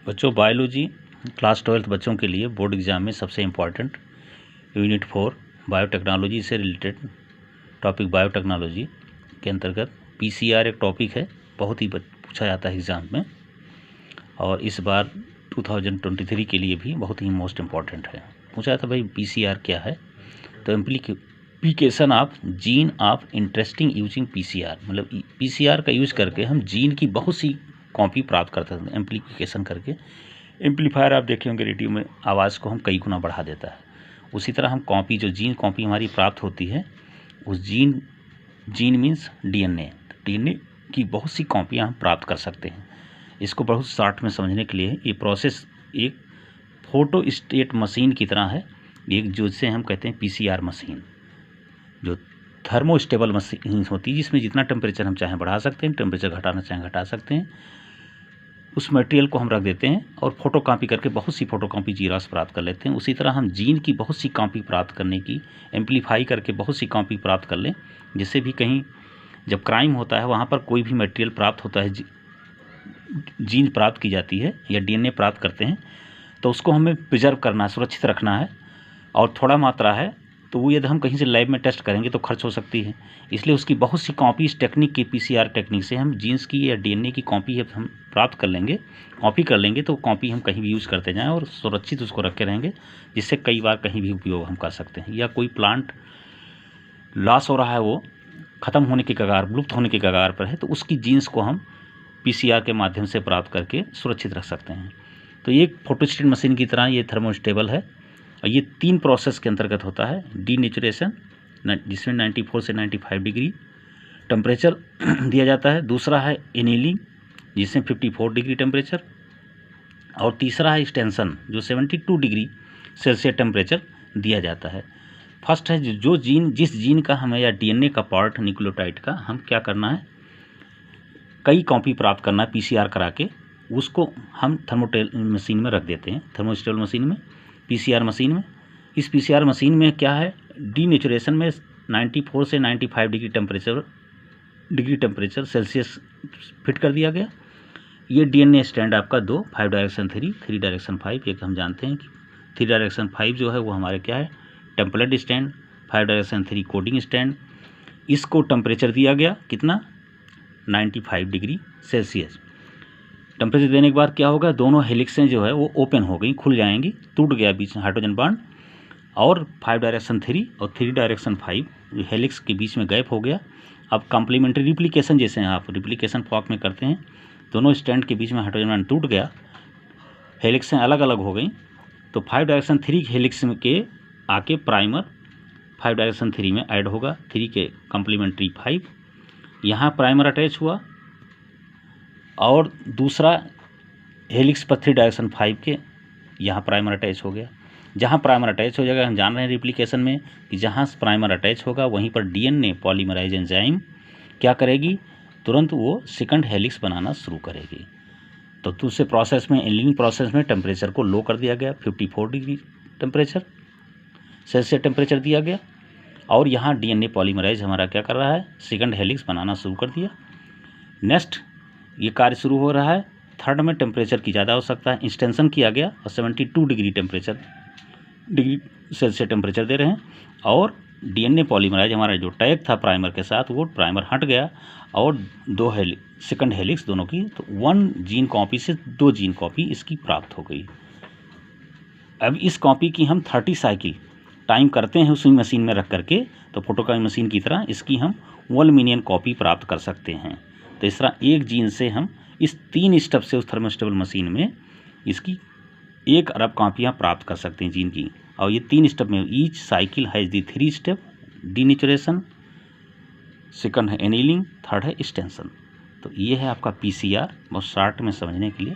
बच्चों biology class 12 बच्चों के लिए बोर्ड एग्जाम में सबसे इम्पॉर्टेंट यूनिट 4 बायोटेक्नोलॉजी से रिलेटेड टॉपिक बायोटेक्नोलॉजी के अंतर्गत पीसीआर एक टॉपिक है, बहुत ही पूछा जाता है एग्ज़ाम में और इस बार 2023 के लिए भी बहुत ही मोस्ट इम्पॉर्टेंट है। पूछा था भाई पीसीआर क्या है, तो एम्प्लीकेशन of gene of interesting using PCR, मतलब पीसीआर का यूज करके हम जीन की बहुत सी कॉपी प्राप्त कर सकते हैं। एम्प्लीकेशन करके एम्पलीफायर आप देखे होंगे रेडियो में, आवाज़ को हम कई गुना बढ़ा देता है। उसी तरह हम कॉपी जो जीन कॉपी हमारी प्राप्त होती है, उस जीन मीन्स डीएनए की बहुत सी कॉपियाँ हम प्राप्त कर सकते हैं। इसको बहुत शॉर्ट में समझने के लिए ये प्रोसेस एक फोटो स्टेट मशीन की तरह है, एक जिसे हम कहते हैं पीसीआर मशीन, जो थर्मोस्टेबल मशीन होती है, जिसमें जितना टेम्परेचर हम चाहें बढ़ा सकते हैं, टेम्परेचर घटाना चाहें घटा सकते हैं। उस मटेरियल को हम रख देते हैं और फोटो कॉपी करके बहुत सी फोटो कॉपी जीरास प्राप्त कर लेते हैं। उसी तरह हम जीन की बहुत सी कॉपी प्राप्त करने की एम्पलीफाई करके बहुत सी कॉपी प्राप्त कर लें, जिससे भी कहीं जब क्राइम होता है वहाँ पर कोई भी मटेरियल प्राप्त होता है, जीन प्राप्त की जाती है या डीएनए प्राप्त करते हैं, तो उसको हमें प्रिजर्व करना है, सुरक्षित रखना है। और थोड़ा मात्रा है तो वो यदि हम कहीं से लैब में टेस्ट करेंगे तो खर्च हो सकती है, इसलिए उसकी बहुत सी कॉपी इस टेक्निक की पीसीआर टेक्निक से हम जीन्स की या डीएनए की कॉपी हम प्राप्त कर लेंगे, कॉपी कर लेंगे, तो कॉपी हम कहीं भी यूज़ करते जाएं और सुरक्षित उसको रखे रहेंगे, जिससे कई बार कहीं भी उपयोग हम कर सकते हैं। या कोई प्लांट लॉस हो रहा है, वो ख़त्म होने के कगार, विलुप्त होने के कगार पर है, तो उसकी जीन्स को हम पीसीआर के माध्यम से प्राप्त करके सुरक्षित रख सकते हैं। तो ये फोटोस्टेट मशीन की तरह ये थर्मोस्टेबल है और ये 3 प्रोसेस के अंतर्गत होता है। डीनेचुरेशन, जिसमें 94 से 95 डिग्री टेम्परेचर दिया जाता है। दूसरा है एनीलिंग, जिसमें 54 डिग्री टेम्परेचर, और तीसरा है एक्सटेंशन, जो 72 डिग्री सेल्सियस टेम्परेचर दिया जाता है। फर्स्ट है जो जीन, जिस जीन का हमें या डीएनए का पार्ट न्यूक्लियोटाइड का हम क्या करना है, कई कॉपी प्राप्त करना है पीसीआर करा के, उसको हम थर्मोस्टेबल मशीन में रख देते हैं, थर्मोस्टेबल मशीन में, पीसीआर मशीन में। इस पीसीआर मशीन में क्या है, डीनेचुरेशन में 94 से 95 डिग्री टेम्परेचर सेल्सियस फिट कर दिया गया। ये डीएनए स्टैंड आपका 2, 5 डायरेक्शन 3 डायरेक्शन 5, एक हम जानते हैं कि 3 डायरेक्शन 5 जो है वो हमारे क्या है, template stand, 5 direction 3 coding stand. इसको टेम्परेचर दिया गया कितना, 95 डिग्री सेल्सियस। टेम्परेचर देने के बाद क्या होगा, दोनों हेलिक्सें जो है वो ओपन हो गई, खुल जाएंगी, टूट गया बीच में हाइड्रोजन बॉन्ड, और 5 डायरेक्शन 3 और 3 डायरेक्शन 5 हेलिक्स के बीच में गैप हो गया। अब कॉम्प्लीमेंट्री रिप्लिकेशन, जैसे आप रिप्लिकेशन फॉक में करते हैं, दोनों स्टैंड के बीच में हाइड्रोजन बॉन्ड टूट गया, हेलिक्सें अलग अलग हो गई, तो 5 डायरेक्शन 3 हेलिक्स के आके प्राइमर 5 डायरेक्शन 3 में ऐड होगा, 3 के कॉम्प्लीमेंट्री 5, यहाँ प्राइमर अटैच हुआ, और दूसरा हेलिक्स पर 3 डायरेक्शन 5 के यहाँ प्राइमर अटैच हो गया। जहाँ प्राइमर अटैच हो जाएगा, हम जान रहे हैं रिप्लिकेशन में कि जहाँ प्राइमर अटैच होगा वहीं पर डीएनए पॉलीमराइज एंजाइम क्या करेगी, तुरंत वो सेकंड हेलिक्स बनाना शुरू करेगी। तो दूसरे प्रोसेस में, एनीलिंग प्रोसेस में, टेम्परेचर को लो कर दिया गया, 54 डिग्री टेम्परेचर सेल्सियस टेम्परेचर दिया गया, और यहाँ डीएनए पॉलीमराइज हमारा क्या कर रहा है, सेकंड हेलिक्स बनाना शुरू कर दिया। नेक्स्ट ये कार्य शुरू हो रहा है, थर्ड में टेम्परेचर की ज़्यादा आवश्यकता है, एक्सटेंशन किया गया और 72 डिग्री सेल्सियस टेम्परेचर दे रहे हैं, और डीएनए पॉलीमराइज हमारा जो टैग था प्राइमर के साथ, वो प्राइमर हट गया, और 2 सेकंड हेलिक्स दोनों की, तो 1 जीन कॉपी से 2 जीन कॉपी इसकी प्राप्त हो गई। अब इस कॉपी की हम 30 साइकिल टाइम करते हैं उसी मशीन में रख करके, तो फोटोकॉपी मशीन की तरह इसकी हम 1 मिलियन कॉपी प्राप्त कर सकते हैं। तो इस तरह एक जीन से हम इस 3 स्टेप से उस थर्मोस्टेबल मशीन में इसकी 1 अरब कॉपियाँ प्राप्त कर सकते हैं जीन की। और ये 3 स्टेप में, each cycle has the 3 step, denaturation, second है एनीलिंग, थर्ड है एक्सटेंशन। तो ये है आपका पीसीआर, बहुत शॉर्ट में समझने के लिए।